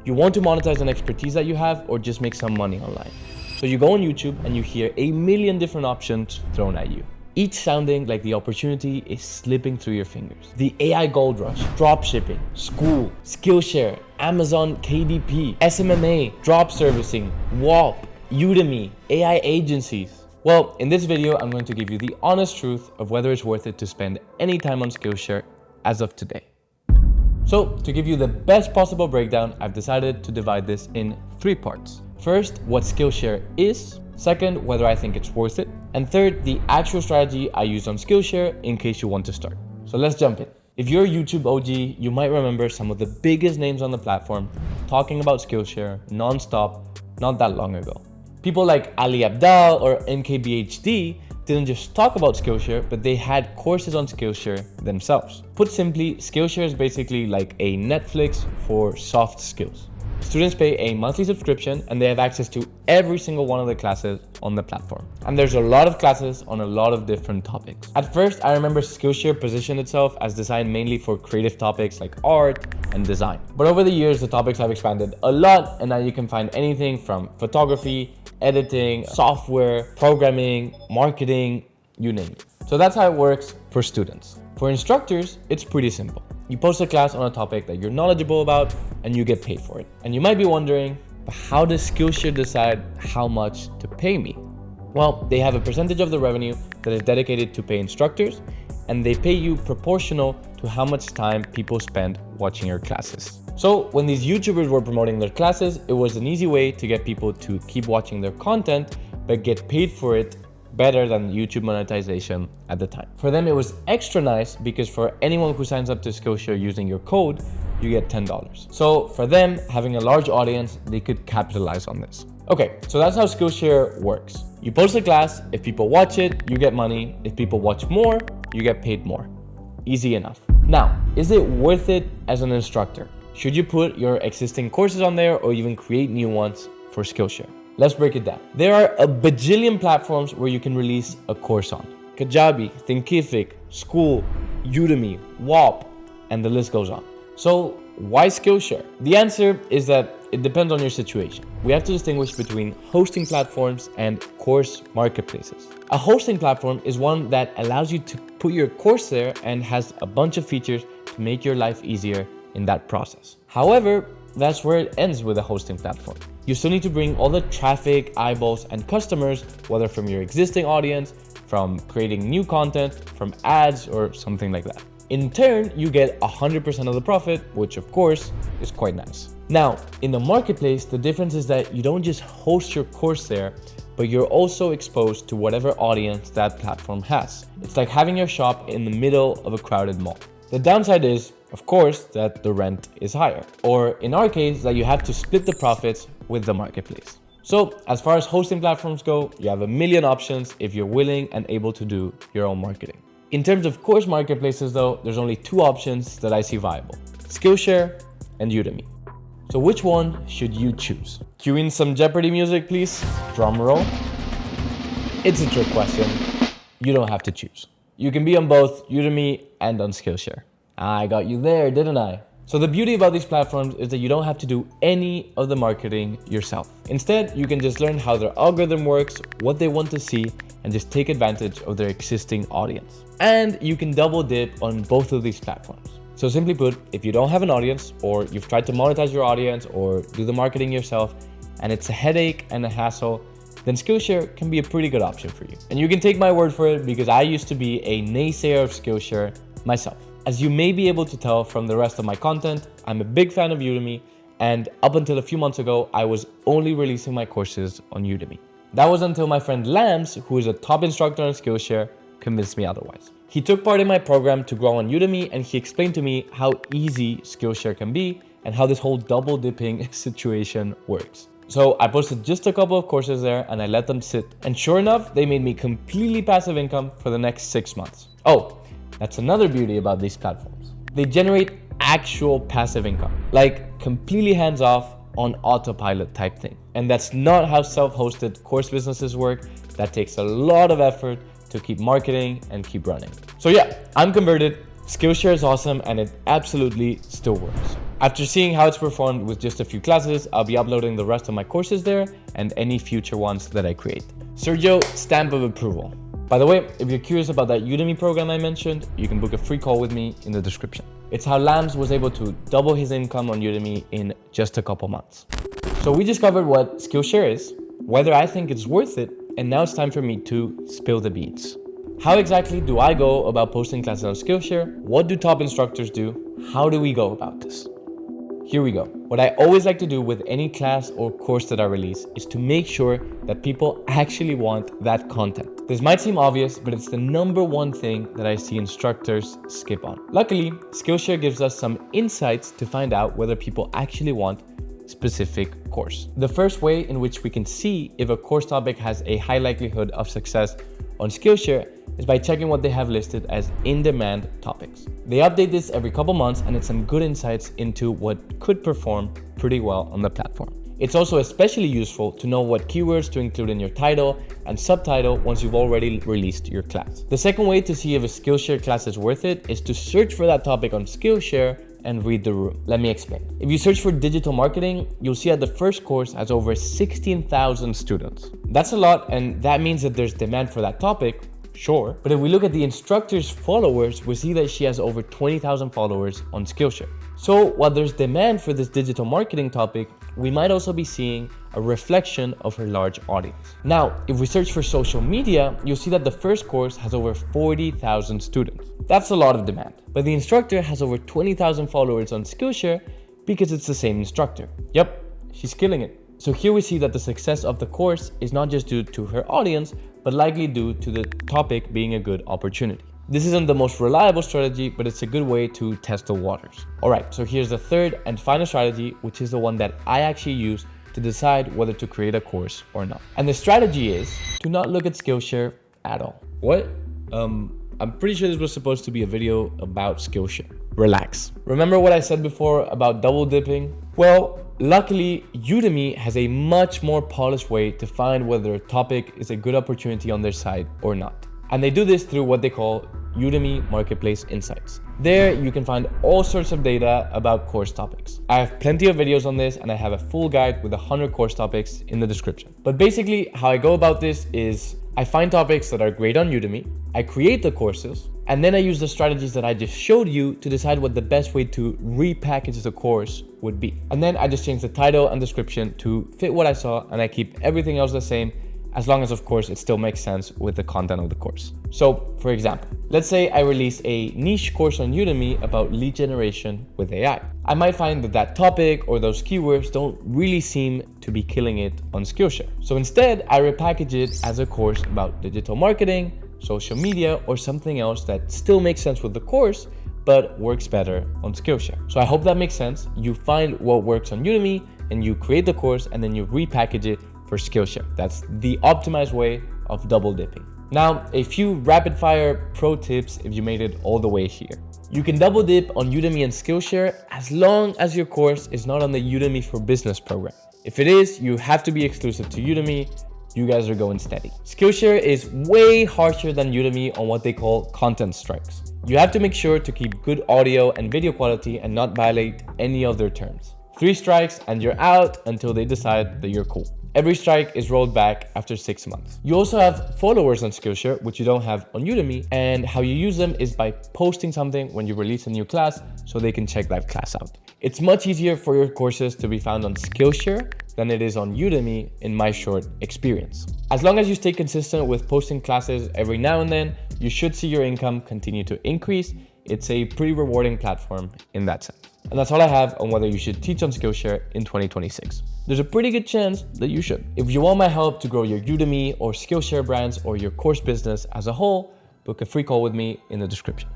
You want to monetize an expertise that you have or just make some money online. So you go on YouTube and you hear a million different options thrown at you, each sounding like the opportunity is slipping through your fingers. The AI gold rush, dropshipping, school, Skillshare, Amazon KDP, SMMA, drop servicing, WAP, Udemy, AI agencies. Well, in this video, I'm going to give you the honest truth of whether it's worth it to spend any time on Skillshare as of today. So to give you the best possible breakdown, I've decided to divide this in 3 parts. First, what Skillshare is. Second, whether I think it's worth it. And third, the actual strategy I use on Skillshare in case you want to start. So let's jump in. If you're a YouTube OG, you might remember some of the biggest names on the platform talking about Skillshare non-stop not that long ago. People like Ali Abdal or MKBHD didn't just talk about Skillshare, but they had courses on Skillshare themselves. Put simply, Skillshare is basically like a Netflix for soft skills. Students pay a monthly subscription and they have access to every single one of the classes on the platform. And there's a lot of classes on a lot of different topics. At first, I remember Skillshare positioned itself as designed mainly for creative topics like art and design. But over the years, the topics have expanded a lot, and now you can find anything from photography, editing, software, programming, marketing, you name it. So that's how it works for students. For instructors, it's pretty simple. You post a class on a topic that you're knowledgeable about and you get paid for it. And you might be wondering, but how does Skillshare decide how much to pay me? Well, they have a percentage of the revenue that is dedicated to pay instructors, and they pay you proportional to how much time people spend watching your classes. So when these YouTubers were promoting their classes, it was an easy way to get people to keep watching their content, but get paid for it better than YouTube monetization at the time. For them, it was extra nice because for anyone who signs up to Skillshare using your code, you get $10. So for them, having a large audience, they could capitalize on this. Okay, so that's how Skillshare works. You post a class, if people watch it, you get money. If people watch more, you get paid more. Easy enough. Now, is it worth it as an instructor? Should you put your existing courses on there or even create new ones for Skillshare? Let's break it down. There are a bajillion platforms where you can release a course on. Kajabi, Thinkific, School, Udemy, WAP, and the list goes on. So why Skillshare? The answer is that it depends on your situation. We have to distinguish between hosting platforms and course marketplaces. A hosting platform is one that allows you to put your course there and has a bunch of features to make your life easier in that process. However, that's where it ends with a hosting platform. You still need to bring all the traffic, eyeballs, and customers, whether from your existing audience, from creating new content, from ads, or something like that. In turn, you get 100% of the profit, which of course is quite nice. Now, in the marketplace, the difference is that you don't just host your course there, but you're also exposed to whatever audience that platform has. It's like having your shop in the middle of a crowded mall. The downside is, of course, that the rent is higher, or in our case, that you have to split the profits with the marketplace. So as far as hosting platforms go, you have a million options if you're willing and able to do your own marketing. In terms of course marketplaces though, there's only 2 options that I see viable: Skillshare and Udemy. So which one should you choose? Cue in some Jeopardy music, please. Drum roll. It's a trick question. You don't have to choose. You can be on both Udemy and on Skillshare. I got you there, didn't I? So the beauty about these platforms is that you don't have to do any of the marketing yourself. Instead, you can just learn how their algorithm works, what they want to see, and just take advantage of their existing audience. And you can double dip on both of these platforms. So simply put, if you don't have an audience, or you've tried to monetize your audience or do the marketing yourself, and it's a headache and a hassle, then Skillshare can be a pretty good option for you. And you can take my word for it because I used to be a naysayer of Skillshare myself. As you may be able to tell from the rest of my content, I'm a big fan of Udemy, and up until a few months ago, I was only releasing my courses on Udemy. That was until my friend Lams, who is a top instructor on Skillshare, convinced me otherwise. He took part in my program to grow on Udemy, and he explained to me how easy Skillshare can be and how this whole double dipping situation works. So I posted just a couple of courses there and I let them sit. And sure enough, they made me completely passive income for the next 6 months. Oh, that's another beauty about these platforms. They generate actual passive income, like completely hands off on autopilot type thing. And that's not how self-hosted course businesses work. That takes a lot of effort to keep marketing and keep running. So yeah, I'm converted. Skillshare is awesome and it absolutely still works. After seeing how it's performed with just a few classes, I'll be uploading the rest of my courses there and any future ones that I create. Sergio, stamp of approval. By the way, if you're curious about that Udemy program I mentioned, you can book a free call with me in the description. It's how Lams was able to double his income on Udemy in just a couple months. So we discovered what Skillshare is, whether I think it's worth it, and now it's time for me to spill the beans. How exactly do I go about posting classes on Skillshare? What do top instructors do? How do we go about this? Here we go. What I always like to do with any class or course that I release is to make sure that people actually want that content. This might seem obvious, but it's the number one thing that I see instructors skip on. Luckily, Skillshare gives us some insights to find out whether people actually want specific course. The first way in which we can see if a course topic has a high likelihood of success on Skillshare is by checking what they have listed as in-demand topics. They update this every couple months, and it's some good insights into what could perform pretty well on the platform. It's also especially useful to know what keywords to include in your title and subtitle once you've already released your class. The second way to see if a Skillshare class is worth it is to search for that topic on Skillshare and read the room. Let me explain. If you search for digital marketing, you'll see that the first course has over 16,000 students. That's a lot, and that means that there's demand for that topic, sure. But if we look at the instructor's followers, we see that she has over 20,000 followers on Skillshare. So while there's demand for this digital marketing topic, we might also be seeing a reflection of her large audience. Now, if we search for social media, you'll see that the first course has over 40,000 students. That's a lot of demand. But the instructor has over 20,000 followers on Skillshare because it's the same instructor. Yep, she's killing it. So here we see that the success of the course is not just due to her audience, but likely due to the topic being a good opportunity. This isn't the most reliable strategy, but it's a good way to test the waters. All right, so here's the third and final strategy, which is the one that I actually use to decide whether to create a course or not. And the strategy is to not look at Skillshare at all. What? I'm pretty sure this was supposed to be a video about Skillshare. Relax. Remember what I said before about double dipping? Well, luckily, Udemy has a much more polished way to find whether a topic is a good opportunity on their site or not. And they do this through what they call Udemy Marketplace Insights. There, you can find all sorts of data about course topics. I have plenty of videos on this, and I have a full guide with 100 course topics in the description. But basically, how I go about this is I find topics that are great on Udemy, I create the courses, and then I use the strategies that I just showed you to decide what the best way to repackage the course would be. And then I just change the title and description to fit what I saw, and I keep everything else the same, as long as, of course, it still makes sense with the content of the course. So, for example, let's say I release a niche course on Udemy about lead generation with AI. I might find that that topic or those keywords don't really seem to be killing it on Skillshare. So instead, I repackage it as a course about digital marketing, social media, or something else that still makes sense with the course, but works better on Skillshare. So I hope that makes sense. You find what works on Udemy, and you create the course, and then you repackage it for Skillshare. That's the optimized way of double dipping. Now, a few rapid fire pro tips if you made it all the way here. You can double dip on Udemy and Skillshare as long as your course is not on the Udemy for Business program. If it is, you have to be exclusive to Udemy. You guys are going steady. Skillshare is way harsher than Udemy on what they call content strikes. You have to make sure to keep good audio and video quality and not violate any of their terms. 3 strikes and you're out until they decide that you're cool. Every strike is rolled back after 6 months. You also have followers on Skillshare, which you don't have on Udemy, and how you use them is by posting something when you release a new class so they can check that class out. It's much easier for your courses to be found on Skillshare than it is on Udemy in my short experience. As long as you stay consistent with posting classes every now and then, you should see your income continue to increase. It's a pretty rewarding platform in that sense. And that's all I have on whether you should teach on Skillshare in 2026. There's a pretty good chance that you should. If you want my help to grow your Udemy or Skillshare brands or your course business as a whole, book a free call with me in the description.